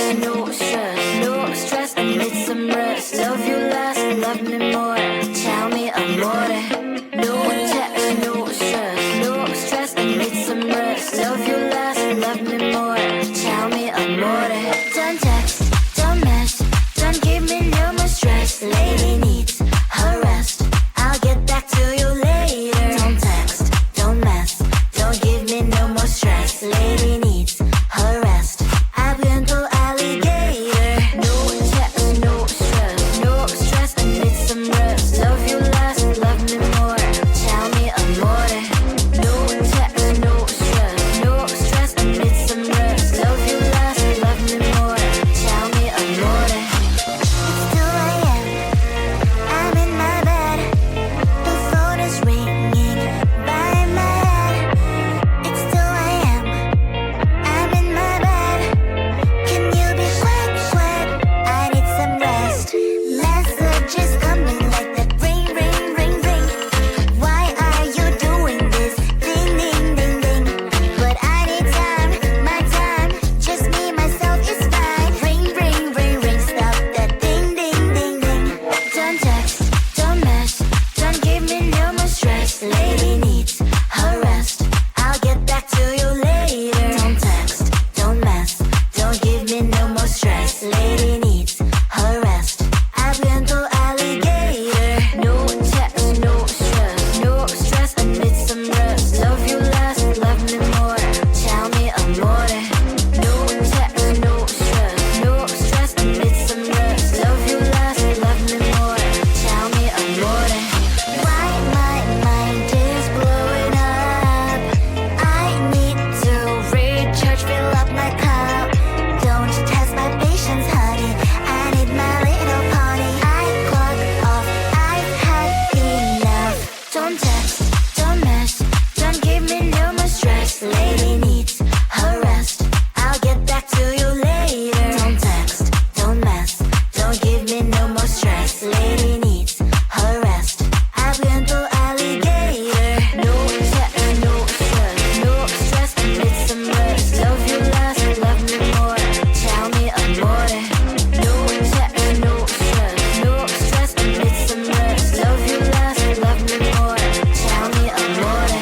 text, no stress, no stress. I need some rest. Love you less, love me more. Tell me amore. No text, no stress, no stress. I need some rest. Love you less, love me more. Tell me amore. Don't text, don't mess, don't give me no more stress. Lady needs her rest. I'll get back to you later. Don't text, don't mess, don't give me no more stress. Lady needs her rest. I've been to alligator. No text, no stress, no stress. I need some rest. Love you less, love me more. Tell me amore. No text, no stress, no stress. I need some rest. Love you less, love me more. Tell me amore. It's 2 a.m. I'm in my bed. The phone is ringing by my head. It's 2 a.m. I'm in my bed. Can you be quick, quick? I need some rest. Messages coming like that. Ring, ring, ring, ring. Why are you doing this? Ding, ding, ding, ding. But I need time, my time. Just me, myself is fine. Ring, ring, ring, ring. Stop that ding, ding, ding, ding. Don't text, don't mess, don't give me no more stress. Lady needs her rest. I'll get back to you later. Don't text, don't mess, don't give me no more stress. Lady needs her rest. I've been to alligator. No text, no stress, no stress. I need some rest. Love you less, love me more. Tell me amore. No text, no stress, no stress. I need some rest. Love you less, love me more. Tell me amore. Why my mind is blowing up? I need to recharge, fill up my cup. Don't test my patience, honey. I need my little pony. I clock off, I've had enough. Don't text, don't mess, don't give me no more stress. Lady needs her rest. I'll get back to you later. Don't text, don't mess, don't give me no more stress. Lady needs her rest. I've been to alligator. No text, no stress, no stress. I need some rest. Love you less, love me more. Tell me amore. No text, no stress, no stress. I need some rest. Love you less, love me more. Tell me amore.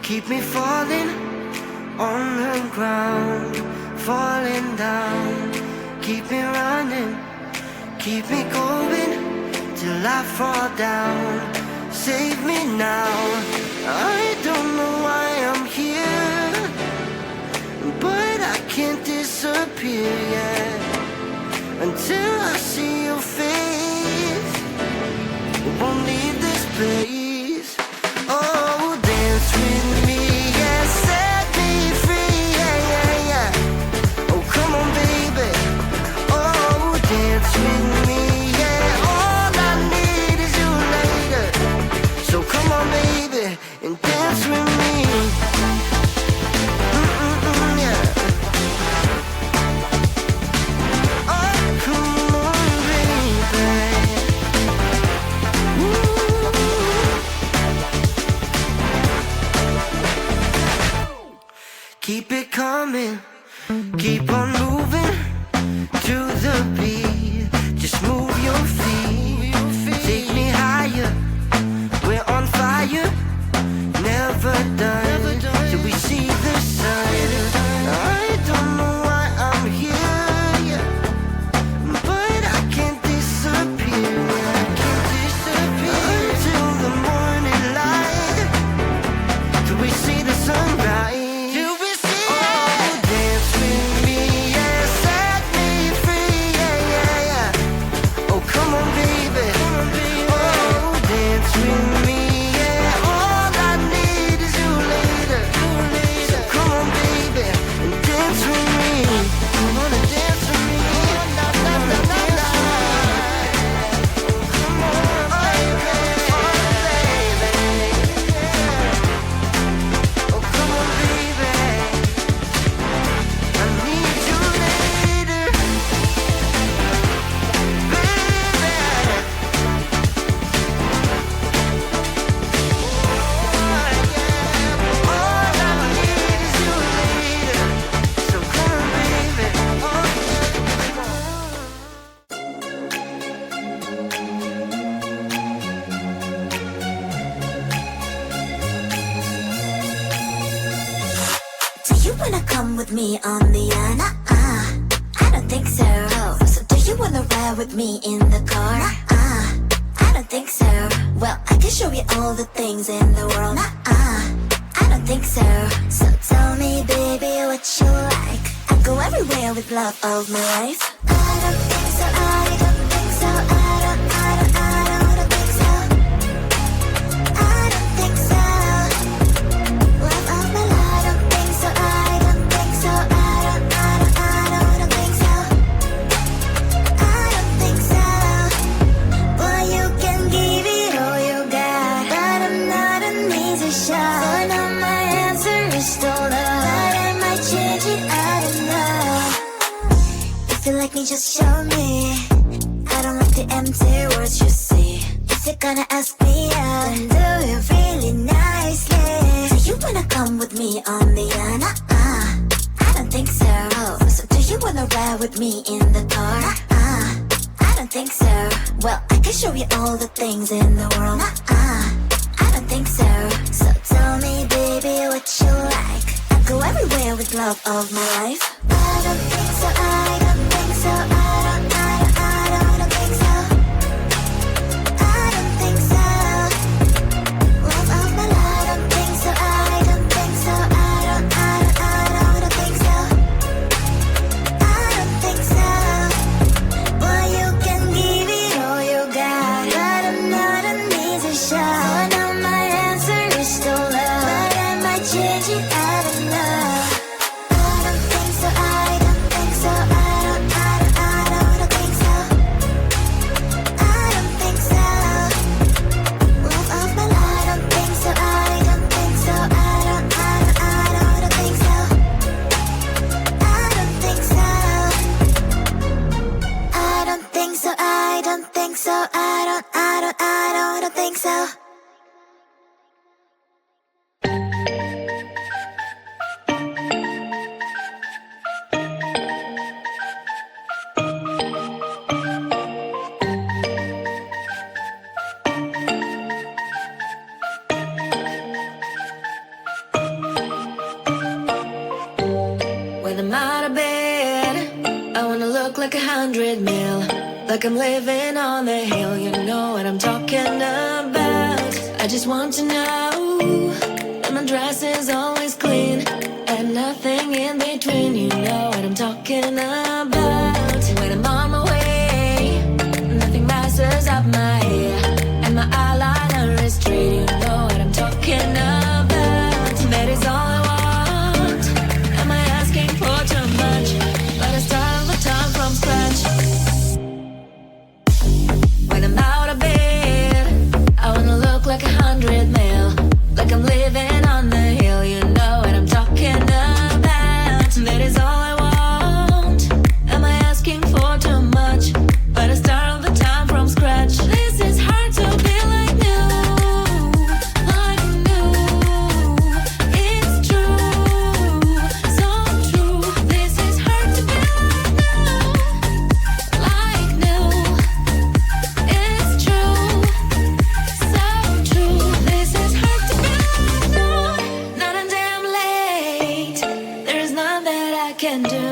Keep me falling on the ground, falling down. Keep me running, keep me going till I fall down. Save me now. I don't know why I'm here, but I can't disappear yet until I see your face. Won't leave this place. Oh, dance with me, yeah, set me free, yeah, yeah, yeah. Oh, come on, baby. Oh, dance with me, yeah. All I need is you later. So come on, baby, and dance with me. Yeah. Oh, come on, baby. Keep it coming, keep on moving to the beat. Just move your feet, take me higher. We're on fire, never done till we see the sun. I don't know why I'm here, yeah, but I can't disappear. I can't disappear until the morning light, till we see the sunrise. Till we see it. Dance with me, yeah, set me free, yeah, yeah, yeah. Oh, come on, baby. Oh, dance with me, yeah. All I need is you later. come with me on the I don't think so. So do you wanna ride with me in the car? I don't think so. Well, I can show you all the things in the world. I don't think so. So tell me, baby, what you like. I go everywhere with love of my life. I don't think so. I don't think so. I don't think so. I don't think so. Love of my life. I don't think so. I don't think so. I don't think so. I don't think so. Well, you can give it all you got, but I'm not an easy shot. So now my answer is still no, but I might change it. I don't know. If you like me, just show me. I don't like the empty words you see. If you're gonna ask me out, then do it really nicely. Do you wanna come with me on the I don't think so. So do you wanna ride with me in the car? I don't think so. Well, I can show you all the things in the world. I don't think so. So tell me, baby, what you like. I go everywhere with love of my life. I don't think so. I don't think so. I don't think so. I don't think so. Love of my life. I don't think so. I don't think so. I don't think so. I don't think so. Well, you can give it all you got, but I'm not an easy shot. So now my answer is still no, but I might change it. I don't know. I don't think so. I don't think so. I don't think so. I don't think so. Love of my life. I don't think so. I don't think so. I don't think so. I don't think so. I don't think so. I don't think so. I don't think so. When I'm out of bed, I wanna look like 100 mil, like I'm living on the hill. You know what I'm talking about. I just want to know that my dress is always clean and nothing in between. You know what I'm talking about. When I'm on my way, nothing messes up my hair, and my eyeliner is straight. You know what I'm talking about. That is all I want. Am I asking for too much? But I start all the time from scratch. When I'm out of bed, I wanna look like 100 mil, like I'm living on the hill. You know what I'm talking about. That is all I want. Am I asking for too much? But I start all the time from scratch. This is hard to be like new, like new. It's true, so true. This is hard to be like new. It's true, so true. This is hard to be like new. Not a damn late. There is none that I can do,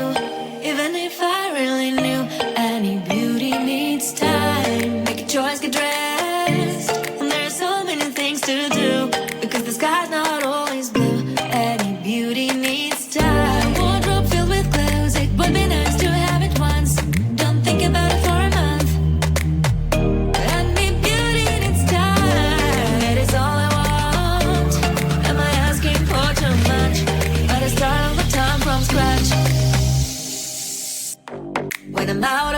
even if I really knew. Any beauty needs time. Make a choice, get dressed. And there's so many things to do, because the sky's not always blue. Any beauty needs time. Wardrobe filled with clothes, it would be nice to have it once. Don't think about it for a month. Any beauty needs time. That is all I want. Am I asking for too much? But I start all the time from scratch. When I'm out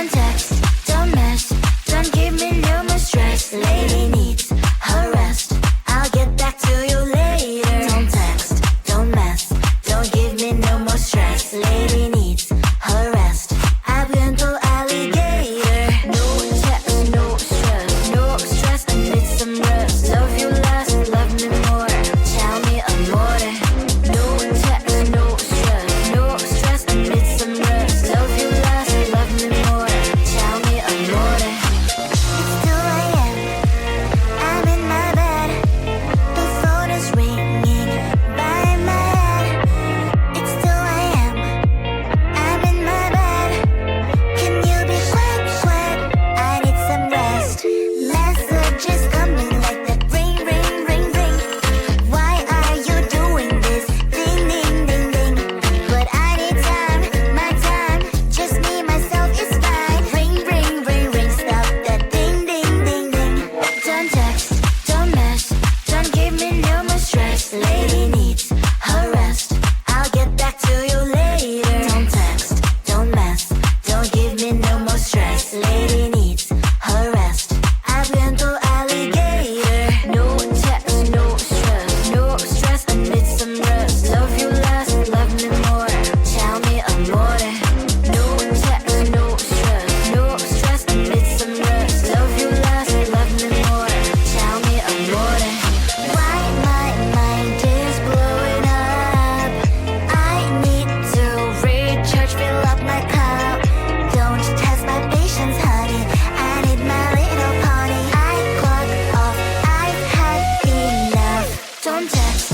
Don't text, don't mess, don't give me no more stress. Lady needs her rest. I'll get back to you later. Don't text, don't mess, don't give me no more stress. Lady needs her rest. I've been to alligator. No text, no stress, no stress. I need some rest. Love you less, love me more. Tell me amore. No text, no stress, no stress. I need some rest. Love you less, love me more. Tell me amore. It's 2 a.m. I'm in my bed. The phone is ringing by my head. It's 2 a.m. I'm in my bed. Can you be quick, quick? I need some rest. Messages coming like that. Ring, ring, ring, ring. Why are you doing this? Ding, ding, ding, ding. But I need time, my time. Just me, myself is fine. Ring, ring, ring, ring. Stop that ding, ding, ding, ding. Don't text, don't mess, don't give me no more stress. Lady needs her rest. I'll get back to you later. Don't text, don't mess, don't give me no more stress. Lady needs her rest. I've been to alligator. No text, no stress, no stress. I need some rest. Love you less, love me more. Tell me amore. No text, no stress, no stress. I need some rest. Love you less, love me more. Tell me amore. Why my mind is blowing up? I need to recharge, fill up my cup. Don't test my patience, honey. I need my little pony. I clock off, I've had enough. Don't text,